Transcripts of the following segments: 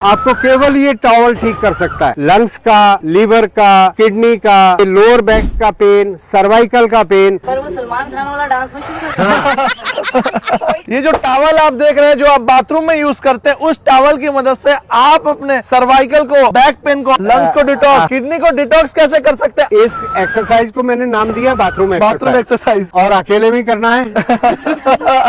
आपको केवल ये टॉवल ठीक कर सकता है। लंग्स का, लीवर का, किडनी का, लोअर बैक का पेन, सर्वाइकल का पेन। पर वो सलमान खान वाला डांस में शुरू कर ये जो टॉवल आप देख रहे हैं जो आप बाथरूम में यूज करते हैं, उस टॉवल की मदद से आप अपने सर्वाइकल को, बैक पेन को, लंग्स को डिटॉक्स, किडनी को डिटॉक्स कैसे कर सकते हैं? इस एक्सरसाइज को मैंने नाम दिया बाथरूम एक्सरसाइज। और अकेले भी करना है।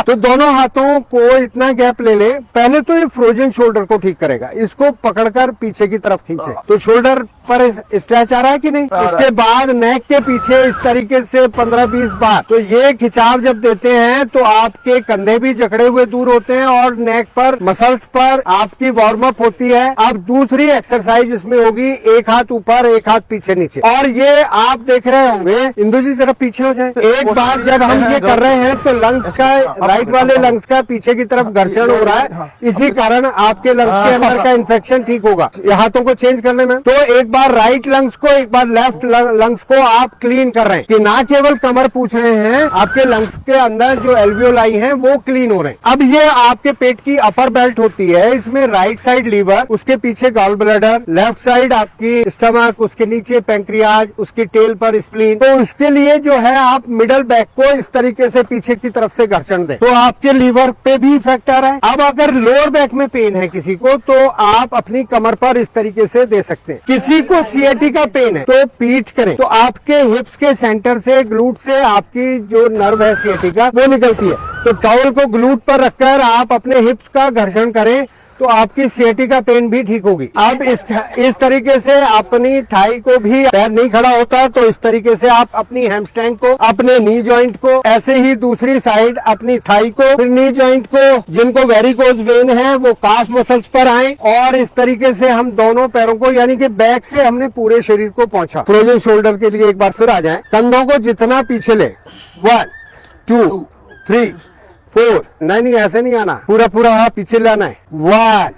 तो दोनों हाथों को इतना गैप ले ले। पहले तो ये फ्रोजन शोल्डर को ठीक करेगा। इसको पकड़कर पीछे की तरफ खींचे तो शोल्डर पर स्ट्रेच आ रहा है कि नहीं। उसके बाद नेक के पीछे इस तरीके से 15-20 बार। तो ये खिंचाव जब देते हैं तो आपके कंधे भी जकड़े हुए दूर होते हैं और नेक पर, मसल्स पर आपकी वार्म अप होती है। अब दूसरी एक्सरसाइज इसमें होगी, एक हाथ ऊपर, एक हाथ पीछे नीचे। और ये आप देख रहे होंगे, इंदु जी जरा पीछे हो जाए। एक बार जब हम ये कर रहे हैं तो लंग्स का, राइट वाले लंग्स का पीछे की तरफ घर्षण हो रहा है। इसी कारण आपके लंग्स के अंदर का इन्फेक्शन ठीक होगा। हाथों को चेंज कर लेना। तो एक बार राइट लंग्स को, एक बार लेफ्ट लंग्स को आप क्लीन कर रहे हैं कि ना केवल कमर पूछ रहे हैं, आपके लंग्स के अंदर जो एल्वियोलाई हैं वो क्लीन हो रहे हैं। अब ये आपके पेट की अपर बेल्ट होती है। इसमें राइट साइड लीवर, उसके पीछे गॉल ब्लैडर, लेफ्ट साइड आपकी स्टमक, उसके नीचे पैंक्रियाज, उसकी टेल पर स्प्लीन। तो उसके लिए जो है आप मिडल बैक को इस तरीके से पीछे की तरफ से घर्षण दें तो आपके लीवर पे भी इफेक्ट आ रहा है। अब अगर लोअर बैक में पेन है किसी को तो आप अपनी कमर पर इस तरीके से दे सकते हैं। किसी को सीएटी का पेन है तो पीठ करें तो आपके हिप्स के सेंटर से, ग्लूट से आपकी जो नर्व है सीएटी का वो निकलती है। तो टॉवल को ग्लूट पर रखकर आप अपने हिप्स का घर्षण करें तो आपकी सीएटी का पेन भी ठीक होगी। अब इस तरीके से अपनी थाई को भी, पैर नहीं खड़ा होता तो इस तरीके से आप अपनी हैमस्ट्रिंग को, अपने नी जॉइंट को, ऐसे ही दूसरी साइड अपनी थाई को, फिर नी जॉइंट को। जिनको वेरिकोज वेन है वो काफ मसल्स पर आए और इस तरीके से हम दोनों पैरों को, यानी कि बैक से हमने पूरे शरीर को पहुंचा। फ्रोजन शोल्डर के लिए एक बार फिर आ जाए। कंधों को जितना पीछे ले, 1 2 3 4, नहीं ऐसे नहीं आना, पूरा पूरा हाथ पीछे लाना है। 1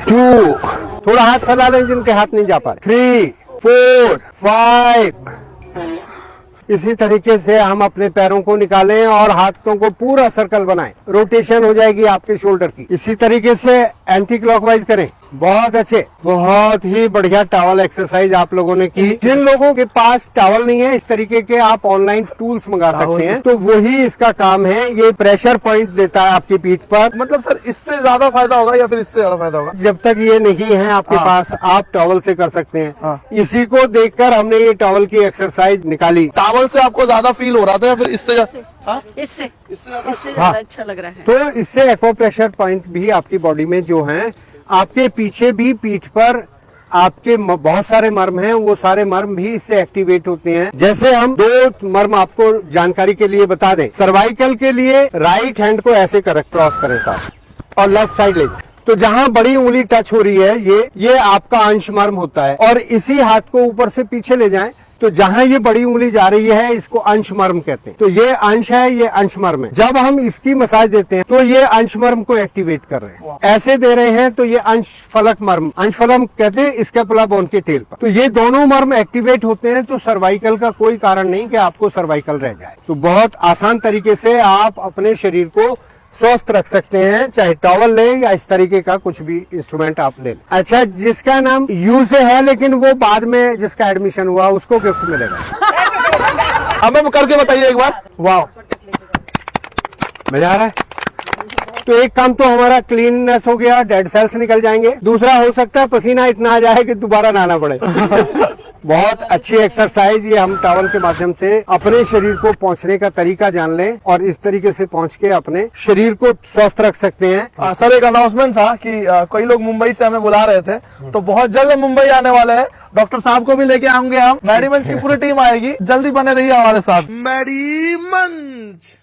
2, थोड़ा हाथ फैला लें जिनके हाथ नहीं जा पा रहे। 3 4 5। इसी तरीके से हम अपने पैरों को निकालें और हाथों को पूरा सर्कल बनाएं। रोटेशन हो जाएगी आपके शोल्डर की। इसी तरीके से एंटी क्लॉकवाइज करें। बहुत अच्छे, बहुत ही बढ़िया टॉवल एक्सरसाइज आप लोगों ने की। जिन लोगों के पास टॉवल नहीं है, इस तरीके के आप ऑनलाइन टूल्स मंगा सकते हैं। तो वही इसका काम है। ये प्रेशर पॉइंट देता है आपकी पीठ पर। मतलब सर इससे ज्यादा फायदा होगा या फिर इससे ज्यादा फायदा होगा? जब तक ये नहीं है आपके पास, आप टॉवल से कर सकते हैं। इसी को देखकर हमने ये टॉवल की एक्सरसाइज निकाली। टॉवल से आपको ज्यादा फील हो रहा था या फिर इससे? इससे इससे ज्यादा अच्छा लग रहा है। तो इससे एक्वा प्रेशर पॉइंट भी आपकी बॉडी में जो है, आपके पीछे भी पीठ पर आपके बहुत सारे मर्म हैं, वो सारे मर्म भी इससे एक्टिवेट होते हैं। जैसे हम 2 मर्म आपको जानकारी के लिए बता दें। सर्वाइकल के लिए राइट हैंड को ऐसे क्रॉस करें साहब और लेफ्ट साइड ले। तो जहां बड़ी उंगली टच हो रही है, ये आपका अंश मर्म होता है। और इसी हाथ को ऊपर से पीछे ले जाएं तो जहां ये बड़ी उंगली जा रही है इसको अंश मर्म कहते हैं। तो ये अंश है, ये अंश मर्म है। जब हम इसकी मसाज देते हैं तो ये अंश मर्म को एक्टिवेट कर रहे हैं। ऐसे दे रहे हैं तो ये अंश फलक मर्म, अंश फलक कहते हैं स्कैपुला बोन के टेल पर। तो ये दोनों मर्म एक्टिवेट होते हैं तो सर्वाइकल का कोई कारण नहीं कि आपको सर्वाइकल रह जाए। तो बहुत आसान तरीके से आप अपने शरीर को स्वस्थ रख सकते हैं, चाहे टॉवल ले या इस तरीके का कुछ भी इंस्ट्रूमेंट आप ले। अच्छा, जिसका नाम यू से है लेकिन वो बाद में जिसका एडमिशन हुआ उसको गिफ्ट मिलेगा। हमें करके बताइए एक बार। वाह, मजा आ रहा है। तो एक काम तो हमारा क्लीननेस हो गया, डेड सेल्स निकल जाएंगे। दूसरा हो सकता है पसीना इतना आ जाए कि दोबारा नहाना पड़े। बहुत अच्छी एक्सरसाइज ये हम टॉवल के माध्यम से अपने शरीर को पहुंचने का तरीका जान लें और इस तरीके से पहुंच के अपने शरीर को स्वस्थ रख सकते हैं। सर एक अनाउंसमेंट था कि कई लोग मुंबई से हमें बुला रहे थे, तो बहुत जल्द हम मुंबई आने वाले हैं। डॉक्टर साहब को भी लेके आएंगे हम। मैडी मंच की पूरी टीम आएगी, जल्दी बने रहिए हमारे साथ। मैडी मंच।